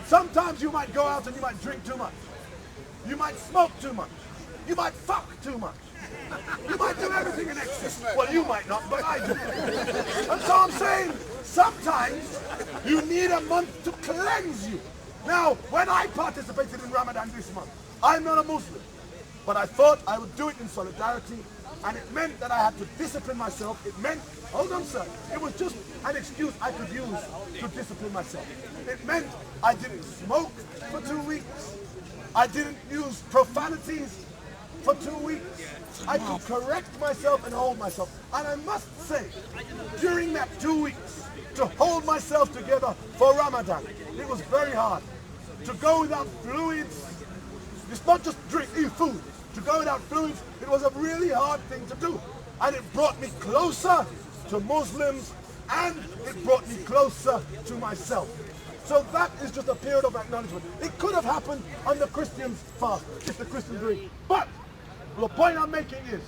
Sometimes you might go out and you might drink too much. You might smoke too much. You might fuck too much. You might do everything in excess. Well, you might not, but I do. And so I'm saying, sometimes you need a month to cleanse you. Now, when I participated in Ramadan this month, I'm not a Muslim, but I thought I would do it in solidarity, and it meant that I had to discipline myself. It meant, hold on sir, it was just an excuse I could use to discipline myself. It meant I didn't smoke for 2 weeks. I didn't use profanities for 2 weeks. I could correct myself and hold myself. And I must say, during that 2 weeks, to hold myself together for Ramadan, it was very hard. To go without fluids, it's not just eat food. To go without fluids, it was a really hard thing to do. And it brought me closer to Muslims, and it brought me closer to myself. So that is just a period of acknowledgement. It could have happened on the Christians' fast, if the Christians do it. But the point I'm making is,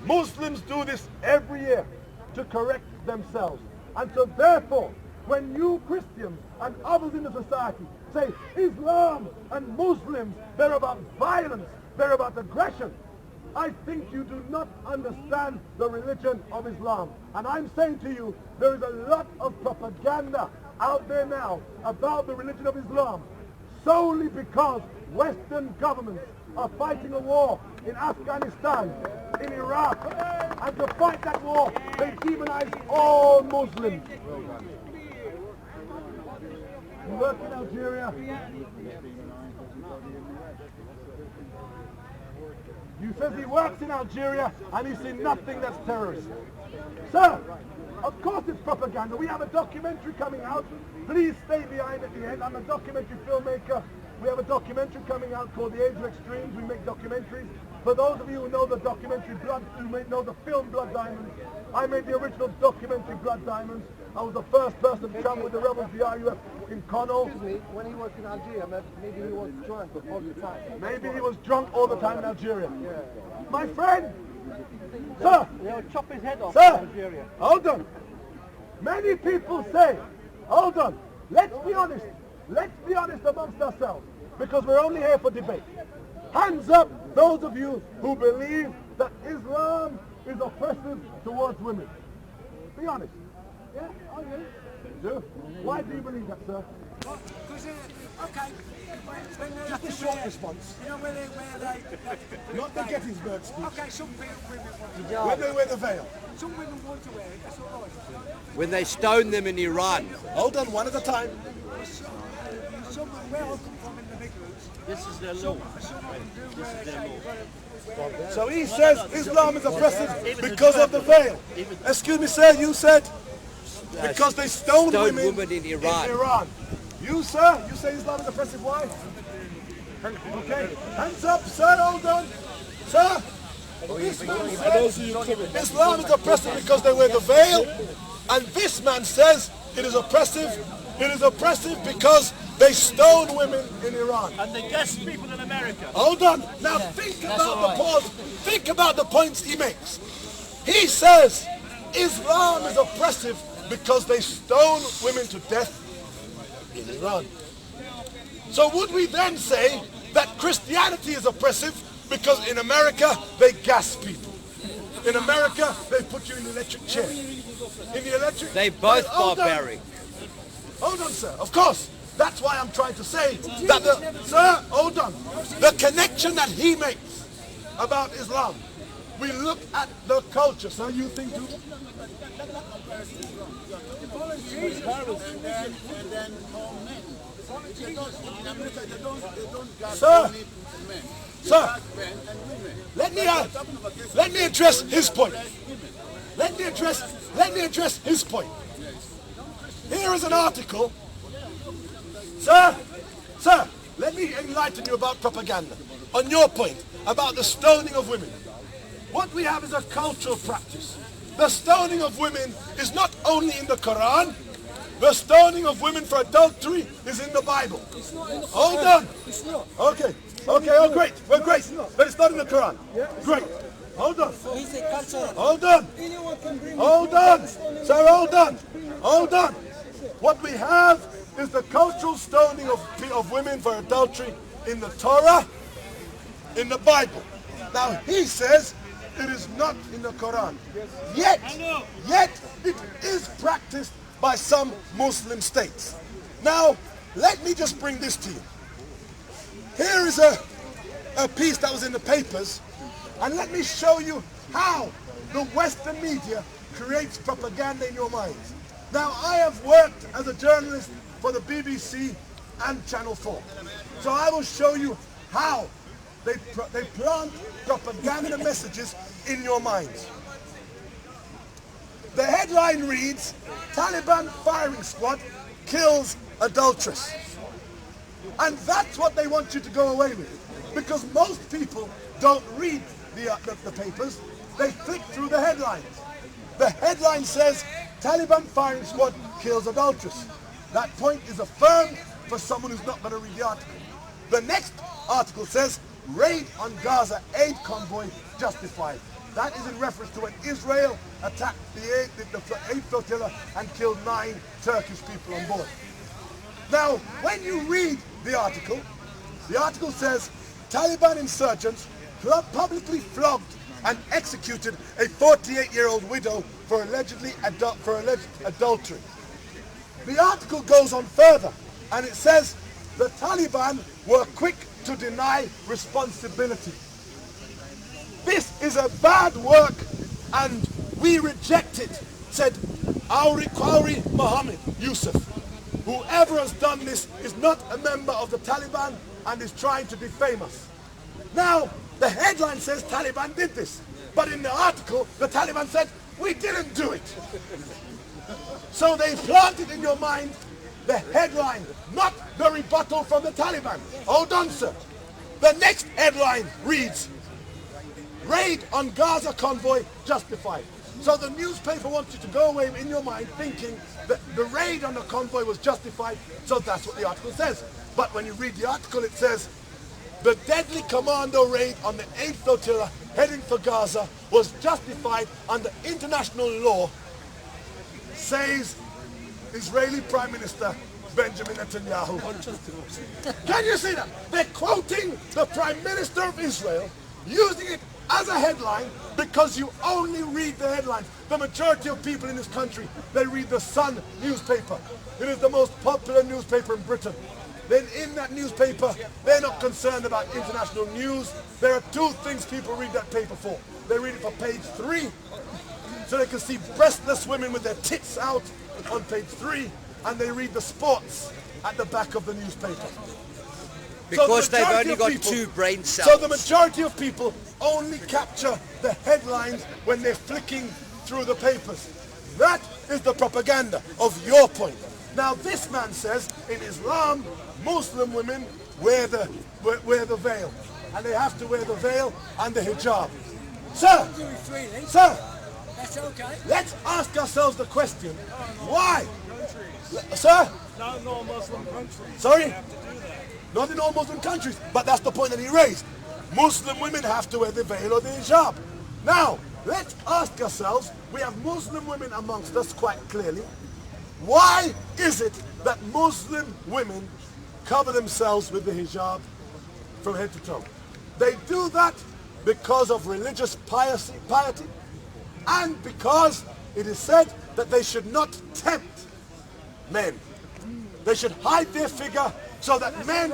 Muslims do this every year to correct themselves. And so therefore, when you Christians and others in the society say Islam and Muslims, they're about violence, they're about aggression, I think you do not understand the religion of Islam. And I'm saying to you, there is a lot of propaganda out there now about the religion of Islam, solely because Western governments are fighting a war in Afghanistan, in Iraq, and to fight that war, they demonize all Muslims. You work in Algeria. You says he works in Algeria and he's seen nothing that's terrorist. Sir, of course it's propaganda. We have a documentary coming out. Please stay behind at the end. I'm a documentary filmmaker. We have a documentary coming out called The Age of Extremes. We make documentaries. For those of you who know the documentary who may know the film Blood Diamonds, I made the original documentary Blood Diamonds. I was the first person to come with the rebels, the RUF, in Connaught. Excuse me, when he was in Algeria, maybe he was drunk all the time. Maybe he was drunk all the time in Algeria. Yeah. My friend! Sir! They'll chop his head off in Algeria. Hold on. Many people say, hold on, let's be honest. Let's be honest amongst ourselves, because we're only here for debate. Hands up those of you who believe that Islam is oppressive towards women. Be honest. Yeah, I do. You do? Why do you believe that, sir? Because, okay, just a short response. You know where they not the Gettysburg speech. Okay, some women want to when they wear the veil. Some women want to wear it, that's all right. When they stone them in Iran. Hold on, one at a time. Some where I come from in the big roots. This is their law. So he says Islam is oppressive because of the veil. Excuse me, sir, you said because they stoned women in Iran. You, sir, you say Islam is oppressive. Why? Okay, hands up, sir, hold on. Sir, this man says Islam is oppressive because they wear the veil, and this man says it is oppressive. It is oppressive because they stone women in Iran. And they gas people in America. Hold on. Now think about the pause. Think about the points he makes. He says Islam is oppressive because they stone women to death in Iran. So would we then say that Christianity is oppressive because in America they gas people? In America they put you in the electric chair. In the electric... They both barbaric. Hold on, sir. Of course. That's why I'm trying to say that sir, hold on. The connection that he makes about Islam, we look at the culture. So you think too? Sir, let me address his point. Let me address his point. Here is an article. Sir, let me enlighten you about propaganda. On your point about the stoning of women. What we have is a cultural practice. The stoning of women is not only in the Quran. The stoning of women for adultery is in the Bible. Hold on. Okay, oh great, we're great. But it's not in the Quran. Great. Hold on. Hold on. Hold on. Sir, hold on. Hold on. What we have is the cultural stoning of women for adultery in the Torah, in the Bible. Now he says it is not in the Quran. Yet it is practiced by some Muslim states. Now, let me just bring this to you. Here is a piece that was in the papers, and let me show you how the Western media creates propaganda in your minds. Now, I have worked as a journalist for the BBC and Channel 4. So I will show you how they plant propaganda messages in your minds. The headline reads, Taliban firing squad kills adulteress. And that's what they want you to go away with. Because most people don't read the papers, they flick through the headlines. The headline says, Taliban firing squad kills adulteress. That point is affirmed for someone who's not going to read the article. The next article says, raid on Gaza aid convoy justified. That is in reference to when Israel attacked the aid flotilla and killed 9 Turkish people on board. Now, when you read the article says, Taliban insurgents publicly flogged and executed a 48-year-old widow for alleged adultery. The article goes on further, and it says the Taliban were quick to deny responsibility. This is a bad work, and we reject it, said Qawri Mohammed Yusuf. Whoever has done this is not a member of the Taliban and is trying to defame us. Now, the headline says Taliban did this, but in the article, the Taliban said, we didn't do it. So they planted in your mind the headline, not the rebuttal from the Taliban. Hold on, sir. The next headline reads, raid on Gaza convoy justified. So the newspaper wants you to go away in your mind thinking that the raid on the convoy was justified, so that's what the article says. But when you read the article, it says, the deadly commando raid on the 8th flotilla heading for Gaza was justified under international law, says Israeli Prime Minister Benjamin Netanyahu. Can you see that? They're quoting the Prime Minister of Israel, using it as a headline because you only read the headlines. The majority of people in this country, they read the Sun newspaper. It is the most popular newspaper in Britain. Then in that newspaper, they're not concerned about international news. There are 2 things people read that paper for. They read it for page 3, so they can see breastless women with their tits out on page 3, and they read the sports at the back of the newspaper. Because So the they've majority only of got people- 2 brain cells. So the majority of people only capture the headlines when they're flicking through the papers. That is the propaganda of your point. Now this man says in Islam, Muslim women wear the veil, and they have to wear the veil and the hijab. Sir, Do it freely. sir, That's okay. let's ask ourselves the question, why? Sir? Not in all Muslim countries. Sorry? Not in all Muslim countries, but that's the point that he raised. Muslim women have to wear the veil or the hijab. Now, let's ask ourselves, we have Muslim women amongst us quite clearly. Why is it that Muslim women cover themselves with the hijab from head to toe? They do that because of religious piety and because it is said that they should not tempt men. They should hide their figure so that men